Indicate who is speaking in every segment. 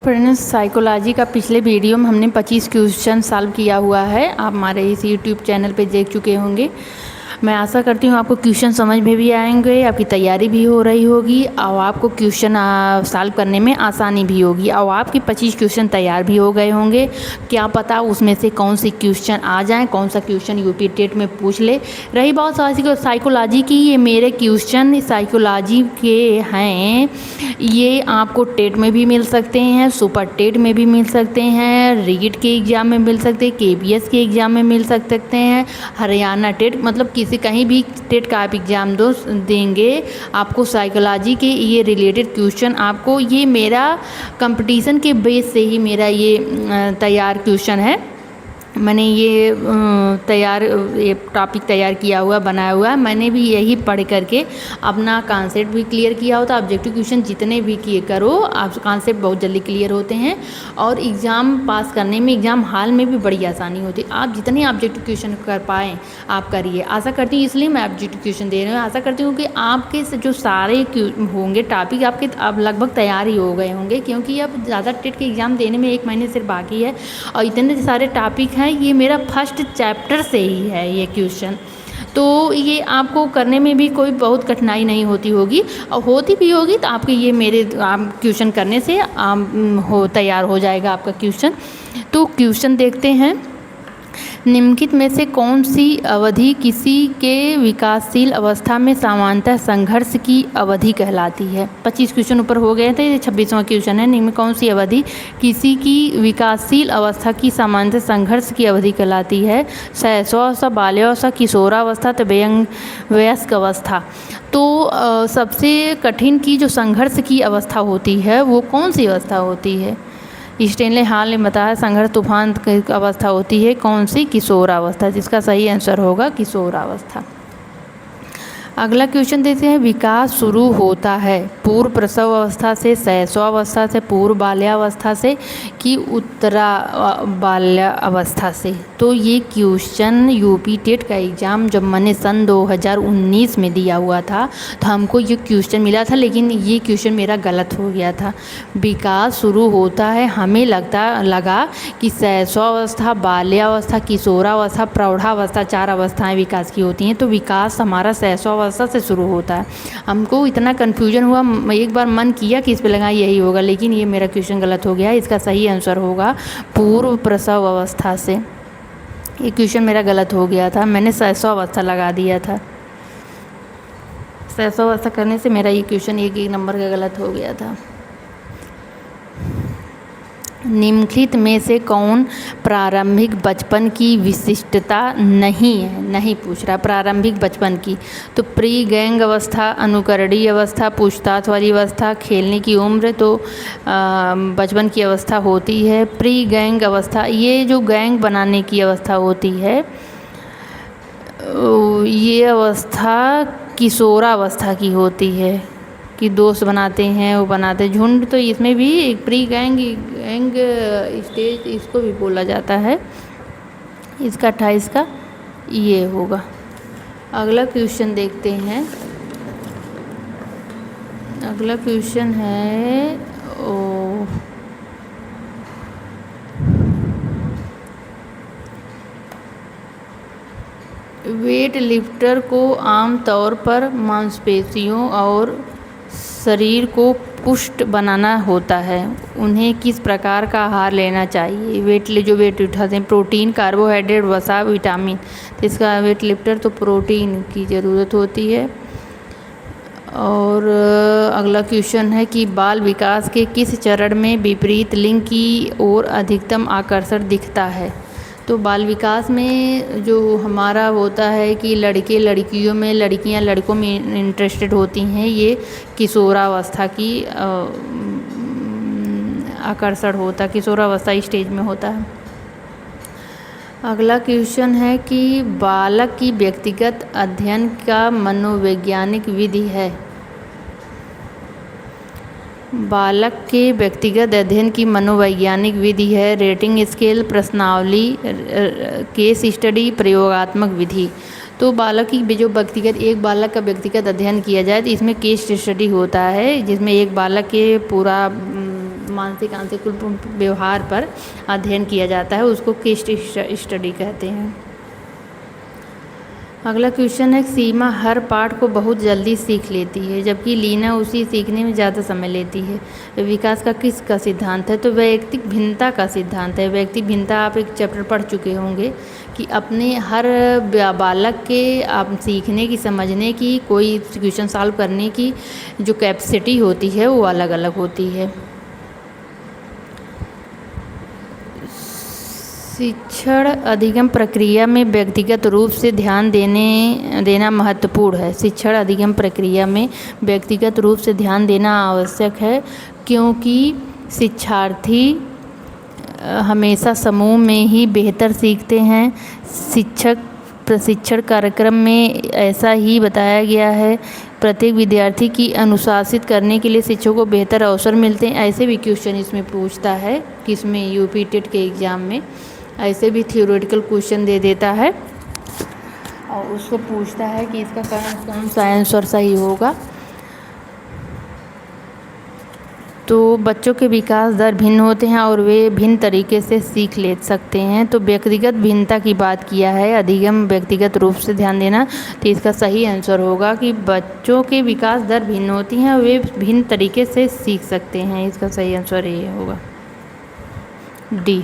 Speaker 1: Friends, psychology का पिछले video में हमने 25 क्वेश्चन सॉल्व किया हुआ है। आप हमारे इस यूट्यूब चैनल पे देख चुके होंगे। मैं आशा करती हूँ आपको क्वेश्चन समझ में भी आएंगे, आपकी तैयारी भी हो रही होगी और आपको क्वेश्चन सॉल्व करने में आसानी भी होगी और आपके 25 क्वेश्चन तैयार भी हो गए होंगे। क्या पता उसमें से कौन सी क्वेश्चन आ जाए, कौन सा क्वेश्चन यूपी टेट में पूछ ले। रही बात साइकोलॉजी की, ये मेरे क्वेश्चन साइकोलॉजी के हैं। ये आपको टेट में भी मिल सकते हैं, सुपर टेट में भी मिल सकते हैं, रीट के एग्ज़ाम में मिल सकते हैं, केबीएस के एग्ज़ाम में मिल सकते हैं, हरियाणा टेट, मतलब किसी कहीं भी टेट का आप एग्ज़ाम देंगे आपको साइकोलॉजी के ये रिलेटेड क्वेश्चन आपको, ये मेरा कंपटीशन के बेस से ही मेरा ये तैयार क्वेश्चन है। मैंने ये टॉपिक तैयार किया हुआ, बनाया हुआ है। मैंने भी यही पढ़ करके अपना कॉन्सेप्ट भी क्लियर किया होता। ऑब्जेक्टिव क्वेश्चन जितने भी किए करो, आप कॉन्सेप्ट बहुत जल्दी क्लियर होते हैं और एग्ज़ाम पास करने में, एग्ज़ाम हॉल में भी बड़ी आसानी होती है। आप जितने ऑब्जेक्टिव क्वेश्चन कर पाएँ आप करिए। आशा करती हूँ, इसलिए मैं ऑब्जेक्टिव क्वेश्चन दे रही हूँ। आशा करती हूँ कि आपके जो सारे होंगे टॉपिक आपके अब लगभग तैयार ही हो गए होंगे, क्योंकि अब ज़्यादा टेट के एग्ज़ाम देने में 1 महीने सिर्फ बाकी है और इतने सारे टॉपिक हैं। ये मेरा फर्स्ट चैप्टर से ही है ये क्वेश्चन, तो ये आपको करने में भी कोई बहुत कठिनाई नहीं होती होगी और होती भी होगी तो आपके ये मेरे क्वेश्चन करने से तैयार हो जाएगा आपका क्वेश्चन। तो क्वेश्चन देखते हैं। निम्नलिखित में से कौन सी अवधि किसी के विकासशील अवस्था में सामान्यतः संघर्ष की अवधि कहलाती है? 25 क्वेश्चन ऊपर हो गए थे, ये 26वां क्वेश्चन है। निम्न में कौन सी अवधि किसी की विकासशील अवस्था की सामान्यतः संघर्ष की अवधि कहलाती है? शैशवावस्था, बाल्यावस्था, किशोरावस्था, तो वयस्क अवस्था। तो सबसे कठिन की जो संघर्ष की अवस्था होती है वो कौन सी अवस्था होती है? स्टेनले हॉल ने बताया संघर्ष तूफान की अवस्था होती है कौन सी? किशोरावस्था, जिसका सही आंसर होगा किशोरावस्था। अगला क्वेश्चन देखते हैं। विकास शुरू होता है पूर्व प्रसव अवस्था से, शैशवावस्था से, पूर्व बाल्यावस्था से कि उत्तरा बाल्यावस्था से? तो ये क्वेश्चन यूपी टेट का एग्ज़ाम जब मैंने सन 2019 में दिया हुआ था तो हमको ये क्वेश्चन मिला था, लेकिन ये क्वेश्चन मेरा गलत हो गया था। विकास शुरू होता है, हमें लगा कि शैशवावस्था, बाल्यावस्था, किशोरावस्था, प्रौढ़ावस्था, 4 अवस्थाएँ विकास की होती हैं, तो विकास हमारा शैशवावस्था से शुरू होता है। हमको इतना कन्फ्यूजन हुआ, एक बार मन किया कि इस पे लगा यही होगा, लेकिन ये मेरा क्वेश्चन गलत हो गया। इसका सही आंसर होगा पूर्व प्रसव अवस्था से। ये क्वेश्चन मेरा गलत हो गया था, मैंने शैशवावस्था लगा दिया था। शैशवावस्था करने से मेरा ये क्वेश्चन एक नंबर का गलत हो गया था। निम्नलिखित में से कौन प्रारंभिक बचपन की विशिष्टता नहीं है? नहीं पूछ रहा प्रारंभिक बचपन की। तो प्री गैंग अवस्था, अनुकरणीय अवस्था, पूछताछ वाली अवस्था, खेलने की उम्र, तो बचपन की अवस्था होती है प्री गैंग अवस्था। ये जो गैंग बनाने की अवस्था होती है ये अवस्था किशोरावस्था की होती है कि दोस्त बनाते हैं, वो बनाते झुंड, तो इसमें भी एक प्री गैंग स्टेज इसको भी बोला जाता है। इसका 28 का ये होगा। अगला क्वेश्चन देखते हैं। अगला क्वेश्चन है वेट लिफ्टर को आमतौर पर मांसपेशियों और शरीर को पुष्ट बनाना होता है, उन्हें किस प्रकार का आहार लेना चाहिए? जो वेट उठाते हैं, प्रोटीन, कार्बोहाइड्रेट, वसा, विटामिन। तो इसका वेट लिफ्टर तो प्रोटीन की ज़रूरत होती है। और अगला क्वेश्चन है कि बाल विकास के किस चरण में विपरीत लिंग की ओर अधिकतम आकर्षण दिखता है? तो बाल विकास में जो हमारा होता है कि लड़के लड़कियों में, लड़कियां लड़कों में इंटरेस्टेड होती हैं, ये किशोरावस्था की आकर्षण होता, किशोरावस्था स्टेज में होता है। अगला क्वेश्चन है कि बालक की व्यक्तिगत अध्ययन का मनोवैज्ञानिक विधि है? बालक के व्यक्तिगत अध्ययन की मनोवैज्ञानिक विधि है रेटिंग स्केल, प्रश्नावली, केस स्टडी, प्रयोगात्मक विधि। तो बालक की जो व्यक्तिगत, एक बालक का व्यक्तिगत अध्ययन किया जाए तो इसमें केस स्टडी होता है, जिसमें एक बालक के पूरा मानसिक आंशिक व्यवहार पर अध्ययन किया जाता है, उसको केस स्टडी कहते हैं। अगला क्वेश्चन है, सीमा हर पाठ को बहुत जल्दी सीख लेती है जबकि लीना उसी सीखने में ज़्यादा समय लेती है। विकास का किसका सिद्धांत है? तो वैयक्तिक भिन्नता का सिद्धांत है। वैयक्तिक भिन्नता आप एक चैप्टर पढ़ चुके होंगे कि अपने हर बालक के आप सीखने की, समझने की, कोई क्वेश्चन सॉल्व करने की जो कैपेसिटी होती है वो अलग अलग होती है। शिक्षण अधिगम प्रक्रिया में व्यक्तिगत रूप से ध्यान देना महत्वपूर्ण है। शिक्षण अधिगम प्रक्रिया में व्यक्तिगत रूप से ध्यान देना आवश्यक है क्योंकि शिक्षार्थी हमेशा समूह में ही बेहतर सीखते हैं। शिक्षक प्रशिक्षण कार्यक्रम में ऐसा ही बताया गया है। प्रत्येक विद्यार्थी की अनुशासित करने के लिए शिक्षकों को बेहतर अवसर मिलते हैं। ऐसे भी क्वेश्चन इसमें पूछता है कि इसमें यूपी टेट के एग्ज़ाम में ऐसे भी थियोरेटिकल क्वेश्चन दे देता है और उसको पूछता है कि इसका कौन सा आंसर सही होगा। तो बच्चों के विकास दर भिन्न होते हैं और वे भिन्न तरीके से सीख ले सकते हैं। तो व्यक्तिगत भिन्नता की बात किया है, अधिगम व्यक्तिगत रूप से ध्यान देना, तो इसका सही आंसर होगा कि बच्चों के विकास दर भिन्न होती हैं, वे भिन्न तरीके से सीख सकते हैं। इसका सही आंसर ये होगा डी।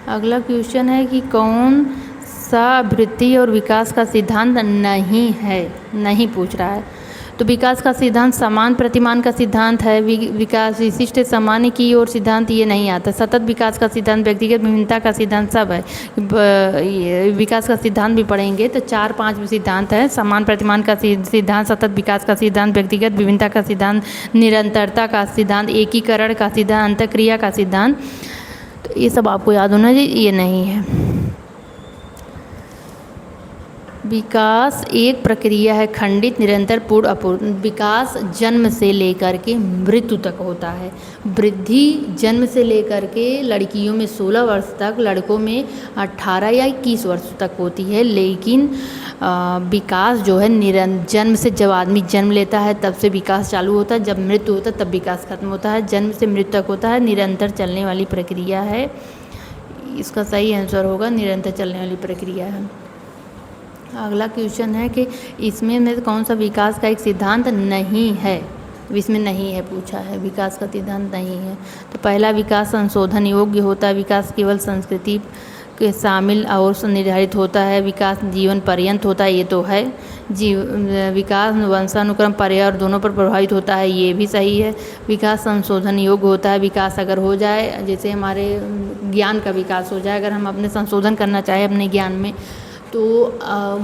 Speaker 1: अगला क्वेश्चन है कि कौन सा वृद्धि और विकास का सिद्धांत नहीं है, नहीं पूछ रहा है। तो विकास का सिद्धांत समान प्रतिमान का सिद्धांत है। विकास विशिष्ट सामान्य की ओर सिद्धांत ये नहीं आता। सतत विकास का सिद्धांत, व्यक्तिगत विभिन्नता का सिद्धांत सब है। विकास का सिद्धांत भी पढ़ेंगे तो 4-5 सिद्धांत है। समान प्रतिमान का सिद्धांत, सतत विकास का सिद्धांत, व्यक्तिगत विभिन्नता का सिद्धांत, निरंतरता का सिद्धांत, एकीकरण का सिद्धांत, अंतःक्रिया का सिद्धांत, तो ये सब आपको याद होना चाहिए, ये नहीं है। विकास एक प्रक्रिया है, खंडित, निरंतर, पूर्ण, अपूर्ण। विकास जन्म से लेकर के मृत्यु तक होता है। वृद्धि जन्म से लेकर के लड़कियों में 16 वर्ष तक, लड़कों में 18 या 21 वर्ष तक होती है। लेकिन विकास जो है जन्म से, जब आदमी जन्म लेता है तब से विकास चालू होता है, जब मृत्यु होता है तब विकास खत्म होता है। जन्म से मृत्यु तक होता है, निरंतर चलने वाली प्रक्रिया है। इसका सही आंसर होगा निरंतर चलने वाली प्रक्रिया है। अगला क्वेश्चन है कि इसमें में कौन सा विकास का एक सिद्धांत नहीं है? इसमें नहीं है पूछा है, विकास का सिद्धांत नहीं है। तो पहला, विकास संशोधन योग्य होता है। विकास केवल संस्कृति के शामिल और निर्धारित होता है। विकास जीवन पर्यंत होता है, ये तो है। विकास वंशानुक्रम, पर्यावरण दोनों पर प्रभावित होता है, ये भी सही है। विकास संशोधन योग्य होता है। विकास अगर हो जाए, जैसे हमारे ज्ञान का विकास हो जाए, अगर हम अपने संशोधन करना चाहें अपने ज्ञान में, तो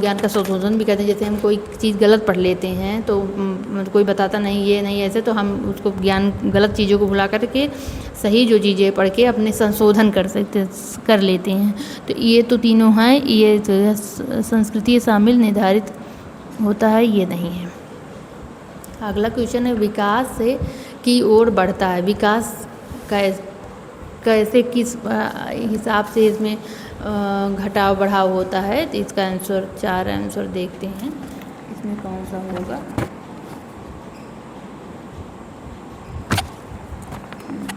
Speaker 1: ज्ञान का संशोधन भी कहते हैं। जैसे हम कोई चीज़ गलत पढ़ लेते हैं तो कोई बताता नहीं, ये नहीं ऐसे, तो हम उसको ज्ञान गलत चीज़ों को भुला करके सही जो चीज़ें पढ़ के अपने संशोधन कर लेते हैं। तो ये तो तीनों हैं। ये जो है संस्कृति शामिल निर्धारित होता है, ये नहीं है। अगला क्वेश्चन है, विकास से की ओर बढ़ता है। विकास कैसे, किस हिसाब से इसमें घटाव बढ़ाव होता है? तो इसका आंसर 4 आंसर देखते हैं, इसमें कौन सा होगा।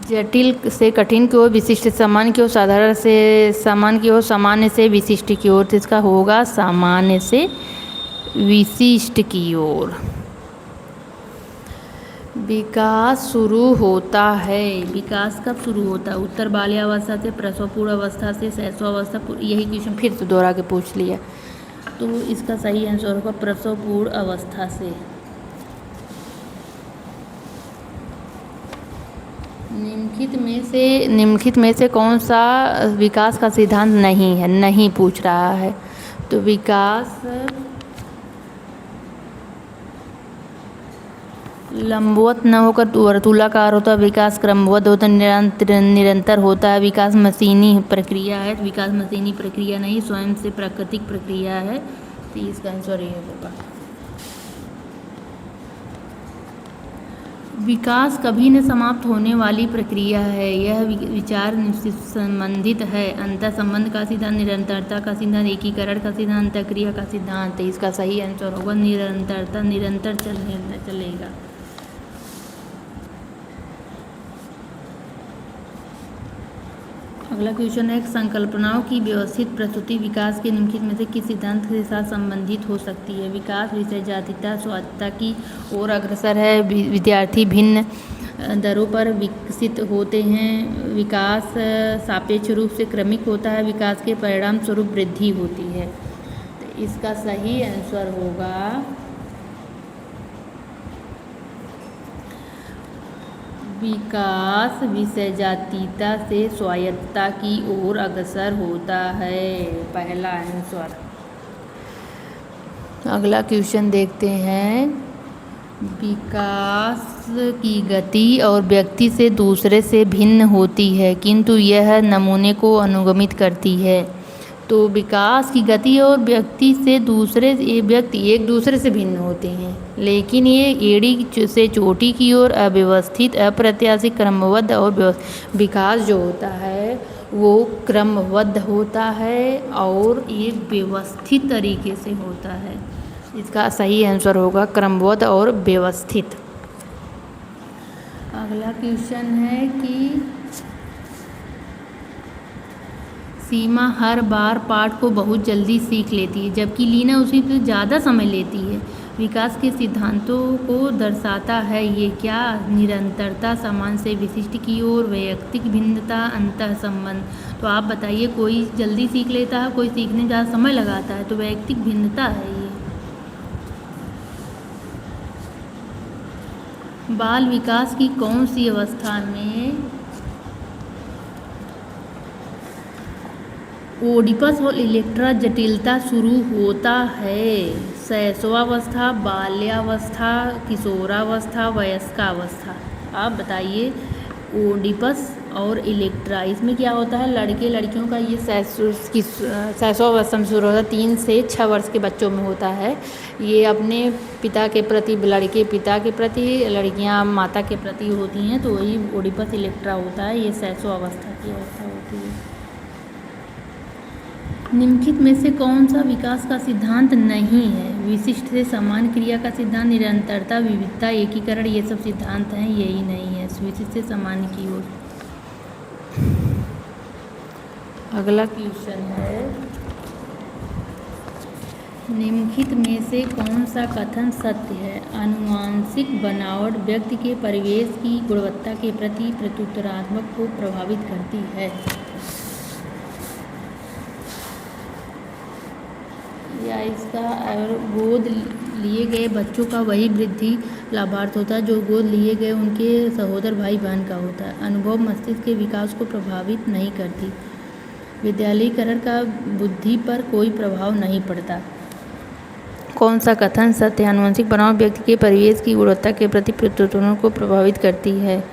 Speaker 1: जटिल से कठिन की ओर, विशिष्ट सामान्य की ओर, साधारण से सामान्य की ओर, सामान्य से विशिष्ट की ओर। तो इसका होगा सामान्य से विशिष्ट की ओर। विकास शुरू होता है, विकास कब शुरू होता है? उत्तर बाल्यावस्था से, प्रसव पूर्व अवस्था से, शैशवावस्था। यही क्वेश्चन फिर से दोहरा के पूछ लिया, तो इसका सही आंसर होगा प्रसव पूर्व अवस्था से। निम्नलिखित में से कौन सा विकास का सिद्धांत नहीं है, नहीं पूछ रहा है? तो विकास लंबवत न होकर वर्तुलाकार होता है। विकास क्रमबद्ध होता है, निरंतर होता है। विकास मशीनी प्रक्रिया है। विकास मशीनी प्रक्रिया नहीं, स्वयं से प्राकृतिक प्रक्रिया है। तो इसका आंसर ये होगा। विकास कभी न समाप्त होने वाली प्रक्रिया है। यह विचार संबंधित है। अंतर संबंध का सिद्धांत, निरंतरता का सिद्धांत, एकीकरण का सिद्धांत, अंतःक्रिया का सिद्धांत। इसका सही आंसर होगा निरंतरता, निरंतर चलेगा। अगला क्वेश्चन है, संकल्पनाओं की व्यवस्थित प्रस्तुति विकास के निम्नलिखित में से किस सिद्धांत के साथ संबंधित हो सकती है? विकास विषय जातीयता स्वायत्तता की ओर अग्रसर है। विद्यार्थी भिन्न दरों पर विकसित होते हैं। विकास सापेक्ष रूप से क्रमिक होता है। विकास के परिणाम स्वरूप वृद्धि होती है। तो इसका सही आंसर होगा विकास विषय जातीयता से स्वायत्तता की ओर अग्रसर होता है, पहला आंसर। अगला क्वेश्चन देखते हैं, विकास की गति और व्यक्ति से दूसरे से भिन्न होती है किंतु यह नमूने को अनुगमित करती है। तो विकास की गति और व्यक्ति से व्यक्ति एक दूसरे से भिन्न होते हैं, लेकिन ये एड़ी से चोटी की ओर अव्यवस्थित अप्रत्याशित क्रमबद्ध और विकास जो होता है वो क्रमबद्ध होता है और एक व्यवस्थित तरीके से होता है। इसका सही आंसर होगा क्रमबद्ध और व्यवस्थित। अगला क्वेश्चन है कि सीमा हर बार पाठ को बहुत जल्दी सीख लेती है जबकि लीना उसी पर ज़्यादा समय लेती है। विकास के सिद्धांतों को दर्शाता है ये क्या? निरंतरता, समान से विशिष्ट की ओर, वैयक्तिक भिन्नता, अंतः संबंध। तो आप बताइए, कोई जल्दी सीख लेता है, कोई सीखने में ज़्यादा समय लगाता है, तो वैयक्तिक भिन्नता है ये। बाल विकास की कौन सी अवस्था में ओडिपस और इलेक्ट्रा जटिलता शुरू होता है? शैशवावस्था, बाल्यावस्था, किशोरावस्था, वयस्कावस्था। आप बताइए, ओडिपस और इलेक्ट्रा इसमें क्या होता है? लड़के लड़कियों का ये शैशवावस्था में शुरू होता है, 3 से 6 वर्ष के बच्चों में होता है। ये अपने पिता के प्रति, लड़के पिता के प्रति, लड़कियां माता के प्रति होती हैं, तो वही ओडिपस इलेक्ट्रा होता है। ये शैशवावस्था की अवस्था होती है। निम्नलिखित में से कौन सा विकास का सिद्धांत नहीं है? विशिष्ट से समान क्रिया का सिद्धांत, निरंतरता, विविधता, एकीकरण, ये सब सिद्धांत हैं, यही नहीं है विशिष्ट से समान की ओर। अगला क्वेश्चन है, निम्नलिखित में से कौन सा कथन सत्य है? आनुवांशिक बनावट व्यक्ति के परिवेश की गुणवत्ता के प्रति प्रत्युत्तरात्मक को प्रभावित करती है। या इसका गोद लिए गए बच्चों का वही वृद्धि लाभार्थ होता है जो गोद लिए गए उनके सहोदर भाई बहन का होता है। अनुभव मस्तिष्क के विकास को प्रभावित नहीं करती। विद्यालयीकरण का बुद्धि पर कोई प्रभाव नहीं पड़ता। कौन सा कथन सत्य है? आनुवंशिक बनावट व्यक्ति के परिवेश की गुणवत्ता के प्रति प्रत्युत्तरण को प्रभावित करती है।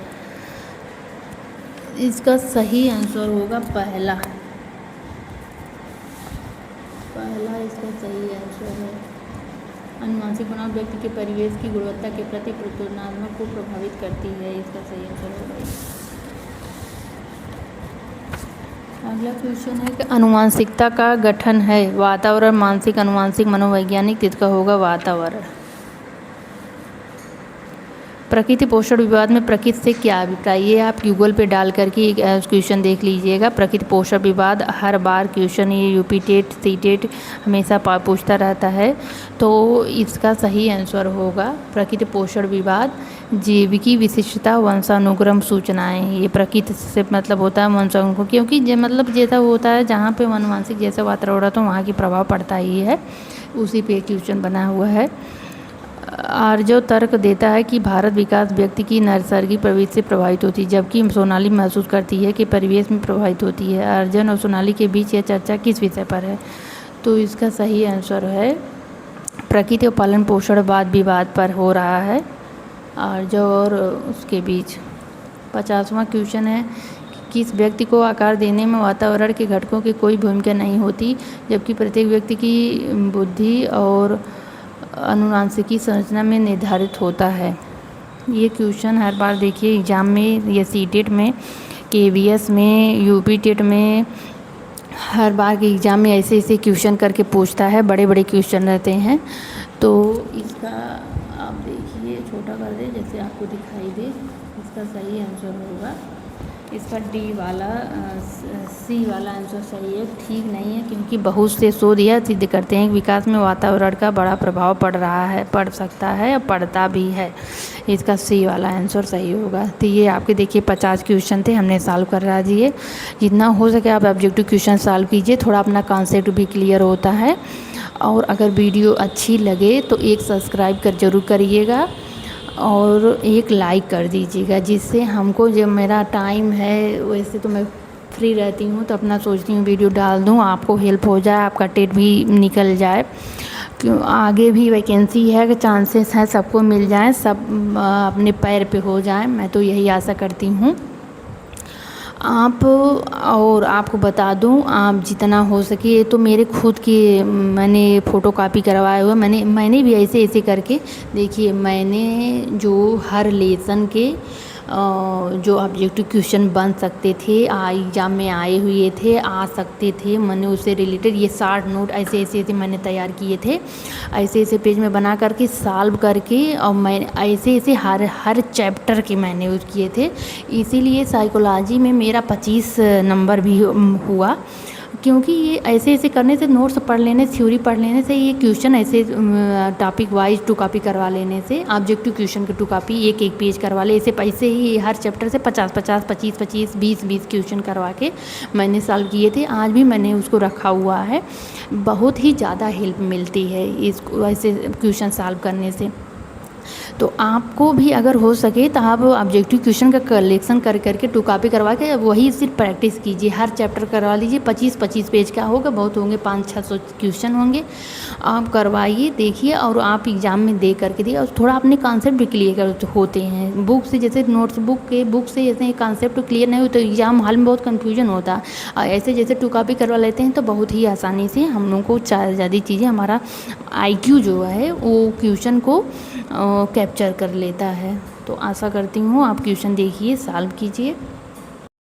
Speaker 1: इसका सही आंसर होगा पहला इसका सही आंसर है। आनुवंशिक बनावट व्यक्ति के परिवेश की गुणवत्ता के प्रति प्रत्युत्तरात्मक को प्रभावित करती है। इसका सही आंसर होगा। अगला क्वेश्चन है कि आनुवंशिकता का गठन है वातावरण, मानसिक, आनुवंशिक, मनोवैज्ञानिक। इसका होगा वातावरण। प्रकृति पोषण विवाद में प्रकृति से क्या अभिप्राय? ये आप गूगल पे डाल करके एक क्वेश्चन देख लीजिएगा। प्रकृति पोषण विवाद हर बार क्वेश्चन ये यूपी टेट सी टेट हमेशा पूछता रहता है, तो इसका सही आंसर होगा प्रकृति पोषण विवाद, जैविकी विशिष्टता, वंशानुक्रम सूचनाएं। ये प्रकृति से मतलब होता है वंशानुक्रम, क्योंकि मतलब जैसा होता है जहाँ पे अनुवांशिक जैसा वातावरण होता है वहाँ की प्रभाव पड़ता ही है। उसी पे क्वेश्चन बना हुआ है। आर्जो तर्क देता है कि भारत विकास व्यक्ति की नैसर्गिक प्रवृत्ति से प्रभावित होती है, जबकि सोनाली महसूस करती है कि परिवेश में प्रभावित होती है। अर्जन और सोनाली के बीच यह चर्चा किस विषय पर है? तो इसका सही आंसर है प्रकृति और पालन पोषण वाद विवाद पर हो रहा है आर्जो और उसके बीच। 50वां क्वेश्चन है, किस व्यक्ति को आकार देने में वातावरण के घटकों की कोई भूमिका नहीं होती, जबकि प्रत्येक व्यक्ति की बुद्धि और अनुवांशिकी संरचना में निर्धारित होता है? ये क्वेश्चन हर बार देखिए एग्ज़ाम में, या सी टेट में, KVS में, यूपी टेट में, हर बार के एग्ज़ाम में ऐसे ऐसे क्वेश्चन करके पूछता है। बड़े बड़े क्वेश्चन रहते हैं, तो इसका आप देखिए छोटा कर दे जैसे आपको दिखाई दे। इसका सही आंसर होगा इसका डी वाला सी वाला आंसर सही है, ठीक नहीं है, क्योंकि बहुत से शोध यह सिद्ध करते हैं कि विकास में वातावरण का बड़ा प्रभाव पड़ सकता है और पड़ता भी है। इसका सी वाला आंसर सही होगा। तो ये आपके देखिए 50 क्वेश्चन थे, हमने सॉल्व करा दिए। जितना हो सके आप ऑब्जेक्टिव क्वेश्चन सॉल्व कीजिए, थोड़ा अपना कॉन्सेप्ट भी क्लियर होता है। और अगर वीडियो अच्छी लगे तो एक सब्सक्राइब ज़रूर करिएगा और एक लाइक कर दीजिएगा, जिससे हमको जब मेरा टाइम है, वैसे तो मैं फ्री रहती हूँ तो अपना सोचती हूँ वीडियो डाल दूँ, आपको हेल्प हो जाए, आपका टेट भी निकल जाए। क्यों आगे भी वैकेंसी है कि चांसेस हैं सबको मिल जाए, सब अपने पैर पे हो जाए, मैं तो यही आशा करती हूँ। आप और आपको बता दूं, आप जितना हो सके, तो मेरे खुद की मैंने फ़ोटोकॉपी करवाया हुआ, मैंने भी ऐसे ऐसे करके देखिए, मैंने जो हर लेसन के जो ऑब्जेक्टिव क्वेश्चन बन सकते थे, एग्ज़ाम में आए हुए थे, आ सकते थे, मैंने उससे रिलेटेड ये 60 नोट ऐसे ऐसे मैंने तैयार किए थे, ऐसे ऐसे पेज में बना करके सॉल्व करके, और मैं ऐसे ऐसे हर चैप्टर के मैंने यूज़ किए थे। इसीलिए साइकोलॉजी में मेरा 25 नंबर भी हुआ, क्योंकि ये ऐसे ऐसे करने से, नोट्स पढ़ लेने, थ्योरी पढ़ लेने से, ये क्वेश्चन ऐसे टॉपिक वाइज 2 कॉपी करवा लेने से, ऑब्जेक्टिव क्वेश्चन के 2 कॉपी एक एक पेज करवा ले, ऐसे पैसे ही हर चैप्टर से 50-50, 25-25, 20-20 क्वेश्चन करवा के मैंने सॉल्व किए थे। आज भी मैंने उसको रखा हुआ है। बहुत ही ज़्यादा हेल्प मिलती है इसको ऐसे क्वेश्चन सॉल्व करने से। तो आपको भी अगर हो सके तो आप ऑब्जेक्टिव क्वेश्चन का कलेक्शन कर करके 2 कॉपी करवा के वही सिर्फ प्रैक्टिस कीजिए, हर चैप्टर करवा लीजिए। 25-25 पेज का होगा, बहुत होंगे, 500-600 क्वेश्चन होंगे, आप करवाइए, देखिए, और आप एग्ज़ाम में दे करके दिए, और थोड़ा अपने कॉन्सेप्ट भी क्लियर होते हैं। बुक से जैसे नोट्स बुक से जैसे कॉन्सेप्ट क्लियर नहीं हो तो एग्ज़ाम हॉल में बहुत कन्फ्यूजन होता है। ऐसे जैसे 2 कॉपी करवा लेते हैं तो बहुत ही आसानी से हम लोग को ज़्यादा चीज़ें, हमारा IQ जो है वो क्वेश्चन को कैप्चर कर लेता है। तो आशा करती हूँ आप क्वेश्चन देखिए, सॉल्व कीजिए।